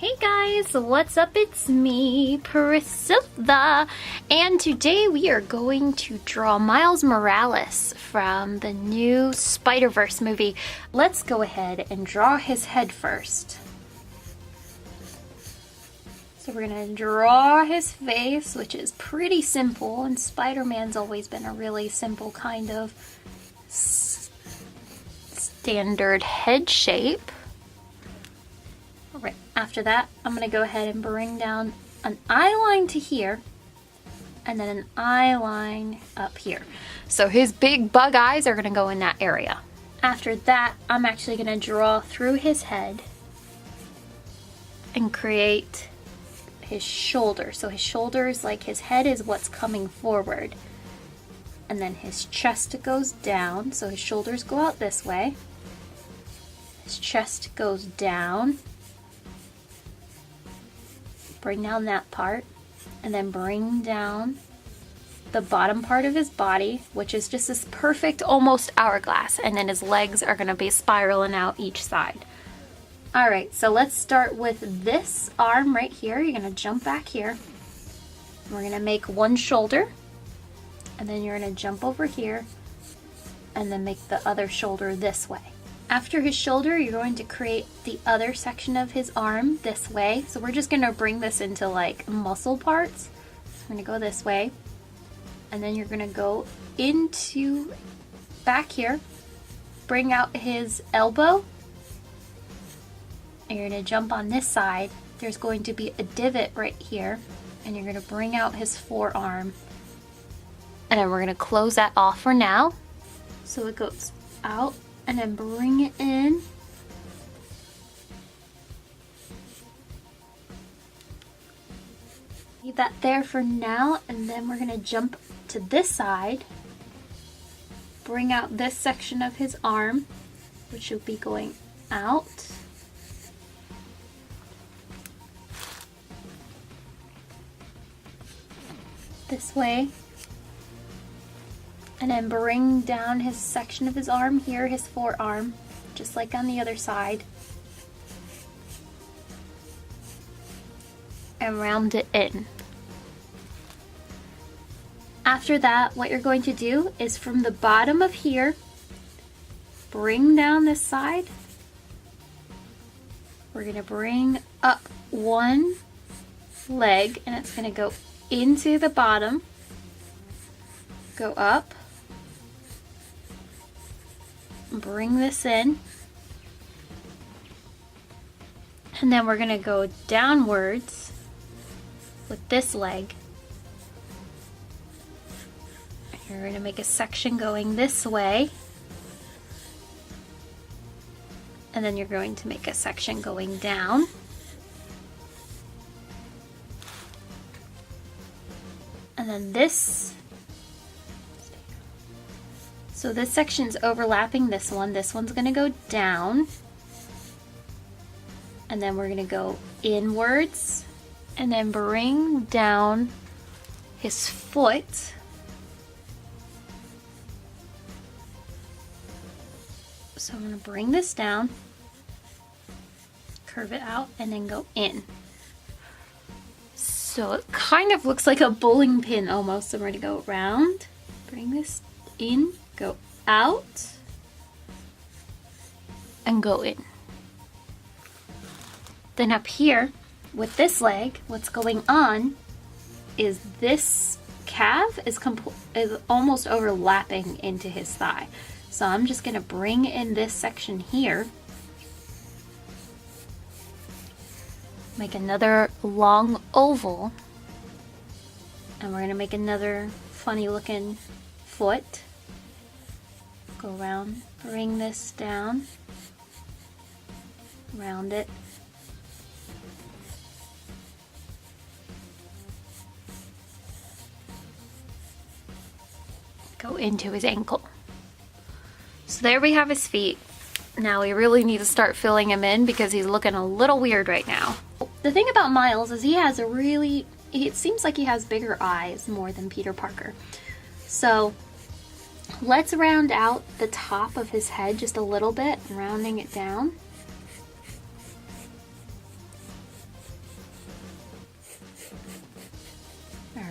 Hey guys, what's up? It's me, Priscilla, and today we are going to draw Miles Morales from the new Spider-Verse movie. Let's go ahead and draw his head first. So we're gonna draw his face, which is pretty simple, and Spider-Man's always been a really simple kind of standard head shape. Right, after that, I'm going to go ahead and bring down an eye line to here, and then an eye line up here. So his big bug eyes are going to go in that area. After that, I'm actually going to draw through his head and create his shoulder. So his shoulders, like his head is what's coming forward. And then his chest goes down, so his shoulders go out this way. His chest goes down. Bring down that part, and then bring down the bottom part of his body, which is just this perfect almost hourglass, and then his legs are going to be spiraling out each side. Alright, so let's start with this arm right here. You're going to jump back here. We're going to make one shoulder, and then you're going to jump over here, and then make the other shoulder this way. After his shoulder, you're going to create the other section of his arm this way. So we're just going to bring this into like muscle parts. So we're going to go this way. And then you're going to go into back here. Bring out his elbow. And you're going to jump on this side. There's going to be a divot right here. And you're going to bring out his forearm. And then we're going to close that off for now. So it goes out. And then bring it in. Leave that there for now, and then we're going to jump to this side. Bring out this section of his arm, which will be going out. This way. And then bring down his section of his arm here, his forearm, just like on the other side. And round it in. After that, what you're going to do is from the bottom of here, bring down this side. We're going to bring up one leg, and it's going to go into the bottom, go up. Bring this in, and then we're going to go downwards with this leg. You're going to make a section going this way, and then you're going to make a section going down. And then this. So this section's overlapping this one. This one's going to go down. And then we're going to go inwards. And then bring down his foot. So I'm going to bring this down. Curve it out and then go in. So it kind of looks like a bowling pin almost. So we're going to go around. Bring this in. Go out and go in. Then up here with this leg, what's going on is this calf is almost overlapping into his thigh. So I'm just going to bring in this section here. Make another long oval. And we're going to make another funny looking foot. Go around, bring this down, round it, go into his ankle. So there we have his feet. Now we really need to start filling him in because he's looking a little weird right now. The thing about Miles is he has it seems like he has bigger eyes more than Peter Parker. So let's round out the top of his head just a little bit, rounding it down.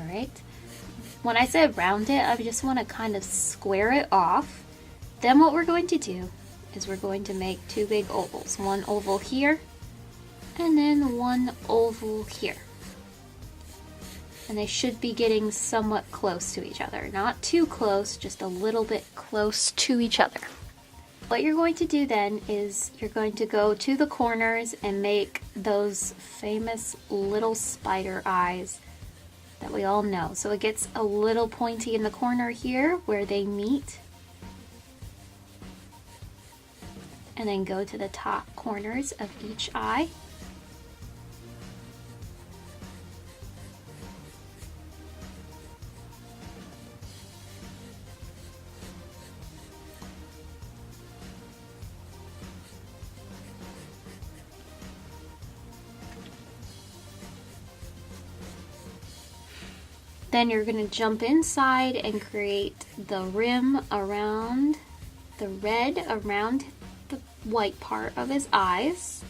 right. When I said round it, I just want to kind of square it off. Then what we're going to do is we're going to make two big ovals. One oval here, and then one oval here. And they should be getting somewhat close to each other. Not too close, just a little bit close to each other. What you're going to do then is you're going to go to the corners and make those famous little spider eyes that we all know. So it gets a little pointy in the corner here where they meet. And then go to the top corners of each eye. Then you're going to jump inside and create the rim around the red around the white part of his eyes.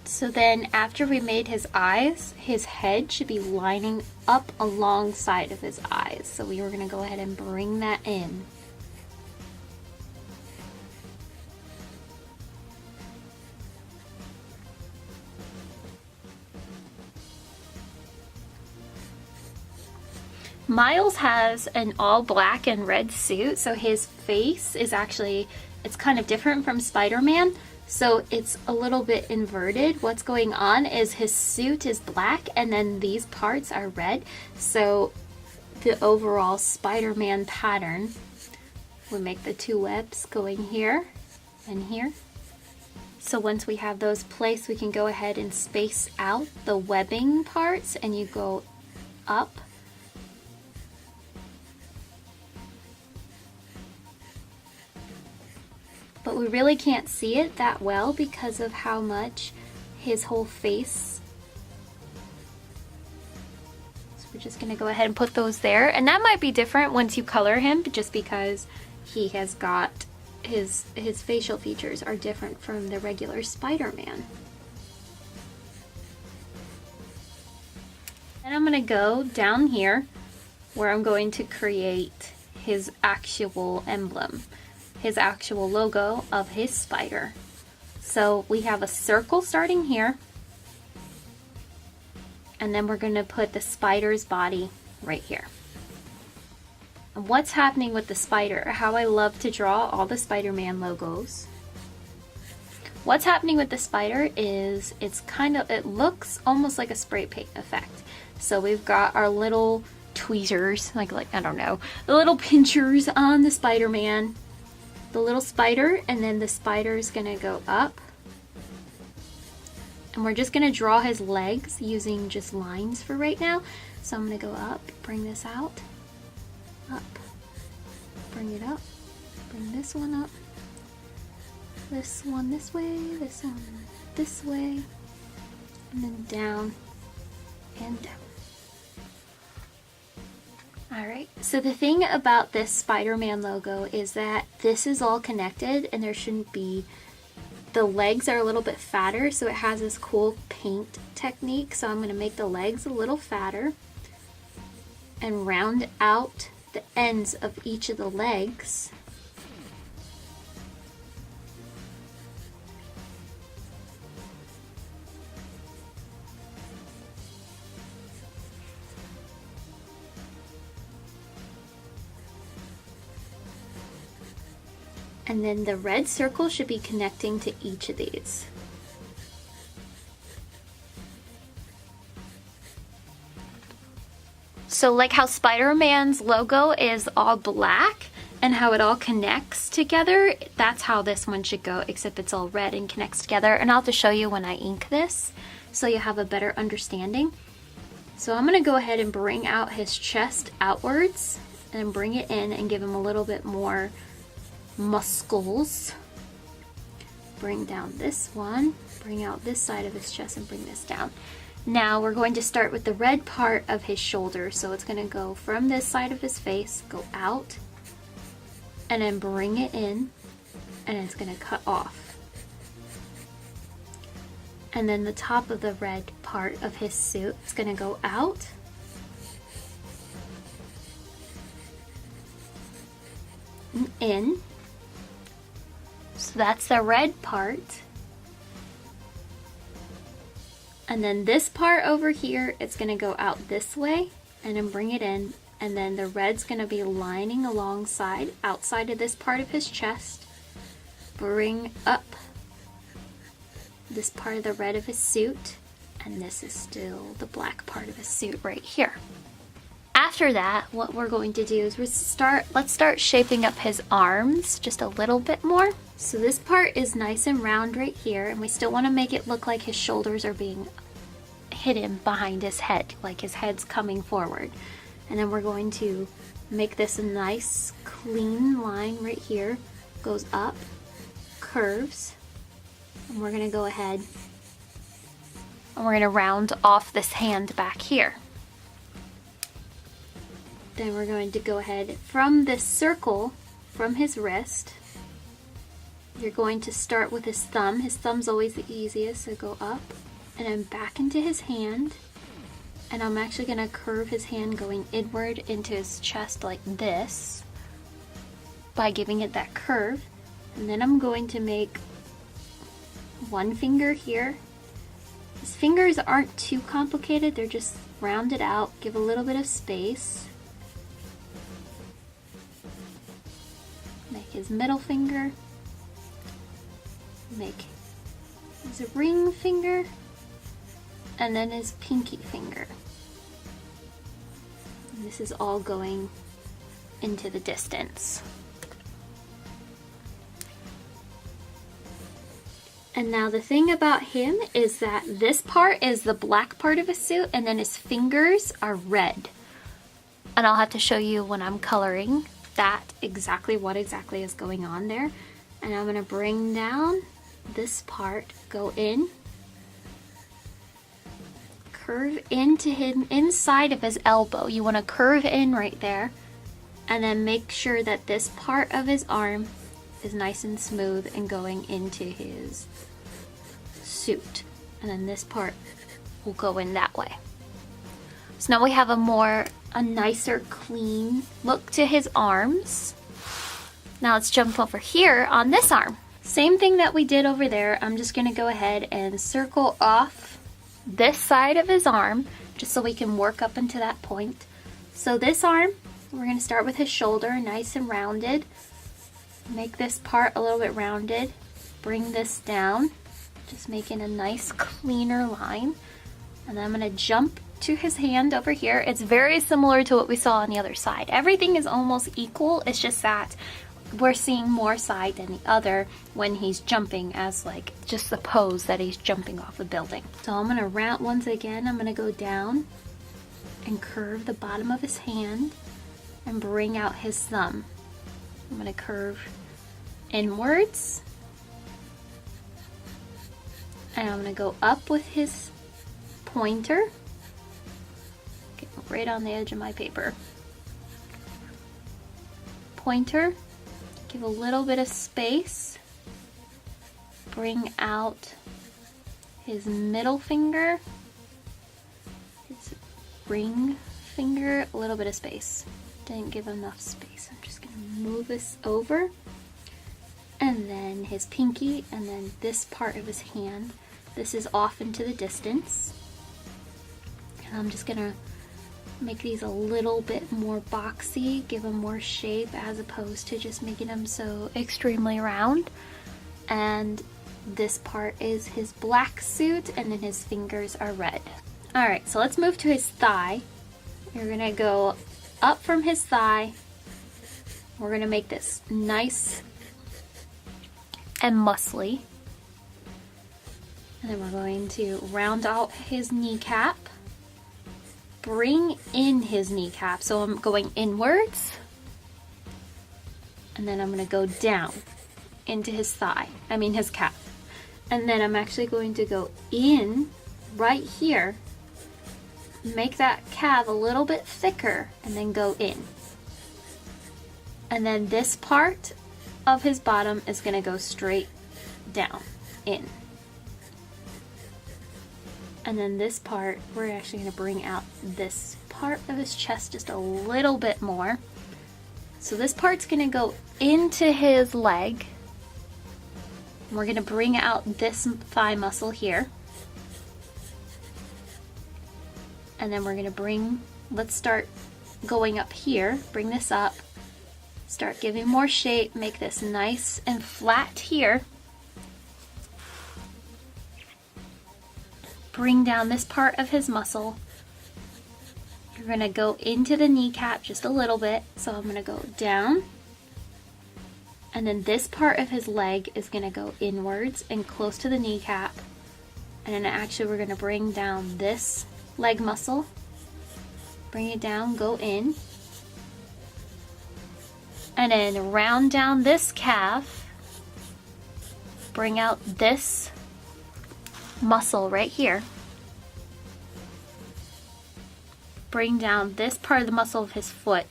So then after we made his eyes, his head should be lining up alongside of his eyes. So we were going to go ahead and bring that in. Miles has an all black and red suit, so his face is actually, it's kind of different from Spider-Man. So it's a little bit inverted. What's going on is his suit is black and then these parts are red. So the overall Spider-Man pattern, we make the two webs going here and here. So once we have those placed, we can go ahead and space out the webbing parts, and you go up. But we really can't see it that well because of how much his whole face. So we're just gonna go ahead and put those there. And that might be different once you color him, just because he has got his facial features are different from the regular Spider-Man. Then I'm gonna go down here where I'm going to create his actual emblem, his actual logo of his spider. So we have a circle starting here, and then we're going to put the spider's body right here. And what's happening with the spider, how I love to draw all the Spider-Man logos. What's happening with the spider is it looks almost like a spray paint effect. So we've got our little tweezers, like I don't know, the little pinchers on the Spider-Man. The little spider, and then the spider is gonna go up, and we're just gonna draw his legs using just lines for right now. So I'm gonna go up, bring this out, up, bring it up, bring this one up, this one this way, this one this way, and then down and down. Alright, so the thing about this Spider-Man logo is that this is all connected, and there shouldn't be, the legs are a little bit fatter, so it has this cool paint technique. So I'm going to make the legs a little fatter and round out the ends of each of the legs. And then the red circle should be connecting to each of these. So like how Spider-Man's logo is all black and how it all connects together, that's how this one should go, except it's all red and connects together. And I'll have to show you when I ink this so you have a better understanding. So I'm going to go ahead and bring out his chest outwards and bring it in and give him a little bit more muscles. Bring down this one, bring out this side of his chest and bring this down. Now we're going to start with the red part of his shoulder. So it's going to go from this side of his face, go out, and then bring it in, and it's going to cut off. And then the top of the red part of his suit is going to go out, and in. So that's the red part. And then this part over here, it's going to go out this way and then bring it in. And then the red's going to be lining alongside, outside of this part of his chest. Bring up this part of the red of his suit. And this is still the black part of his suit right here. After that, what we're going to do is let's start shaping up his arms just a little bit more. So this part is nice and round right here, and we still want to make it look like his shoulders are being hidden behind his head, like his head's coming forward. And then we're going to make this a nice clean line right here, goes up, curves, and we're going to go ahead and we're going to round off this hand back here. Then we're going to go ahead from this circle from his wrist. You're going to start with his thumb. His thumb's always the easiest, so go up and then back into his hand. And I'm actually going to curve his hand going inward into his chest like this by giving it that curve. And then I'm going to make one finger here. His fingers aren't too complicated, they're just rounded out, give a little bit of space. Make his middle finger. Make his ring finger, and then his pinky finger. And this is all going into the distance. And now the thing about him is that this part is the black part of his suit, and then his fingers are red. And I'll have to show you when I'm coloring that what exactly is going on there. And I'm going to bring down this part, go in, curve into him inside of his elbow. You want to curve in right there, and then make sure that this part of his arm is nice and smooth and going into his suit. And then this part will go in that way. So now we have a nicer, clean look to his arms. Now let's jump over here on this arm. Same thing that we did over there. I'm just going to go ahead and circle off this side of his arm just so we can work up into that point. So this arm, we're going to start with his shoulder, nice and rounded. Make this part a little bit rounded. Bring this down, just making a nice cleaner line. And then I'm going to jump to his hand over here. It's very similar to what we saw on the other side. Everything is almost equal. It's just that we're seeing more side than the other when he's jumping, as like just the pose that he's jumping off a building. So I'm going to round once again. I'm going to go down and curve the bottom of his hand and bring out his thumb. I'm going to curve inwards, and I'm going to go up with his pointer. Get right on the edge of my paper. Pointer. Give a little bit of space. Bring out his middle finger, his ring finger, a little bit of space. Didn't give enough space. I'm just going to move this over. And then his pinky, and then this part of his hand. This is off into the distance. And I'm just going to make these a little bit more boxy, give them more shape as opposed to just making them so extremely round. And this part is his black suit, and then his fingers are red. Alright, so let's move to his thigh. You're gonna go up from his thigh. We're gonna make this nice and muscly. And then we're going to round out his kneecap. Bring in his kneecap. So I'm going inwards, and then I'm going to go down into his his calf. And then I'm actually going to go in right here make that calf a little bit thicker and then go in. And then this part of his bottom is going to go straight down, in. And then this part, we're actually going to bring out this part of his chest just a little bit more. So this part's going to go into his leg. And we're going to bring out this thigh muscle here. And then we're going to let's start going up here, bring this up, start giving more shape, make this nice and flat here. Bring down this part of his muscle. You're going to go into the kneecap just a little bit. So I'm going to go down. And then this part of his leg is going to go inwards and close to the kneecap. And then actually we're going to bring down this leg muscle. Bring it down, go in. And then round down this calf. Bring out this muscle right here. Bring down this part of the muscle of his foot.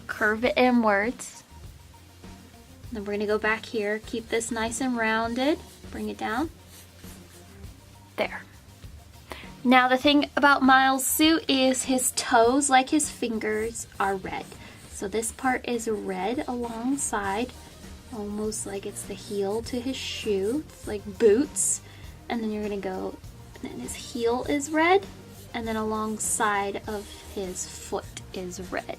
Curve it inwards. Then we're going to go back here. Keep this nice and rounded. Bring it down. There. Now the thing about Miles' suit is his toes, like his fingers, are red. So this part is red alongside, almost like it's the heel to his shoe. It's like boots. And then you're going to go, and then his heel is red, and then alongside of his foot is red.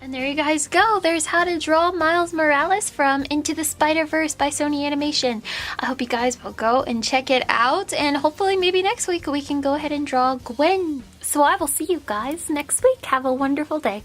And there you guys go. There's how to draw Miles Morales from Into the Spider-Verse by Sony Animation. I hope you guys will go and check it out, and hopefully maybe next week we can go ahead and draw Gwen. So I will see you guys next week. Have a wonderful day.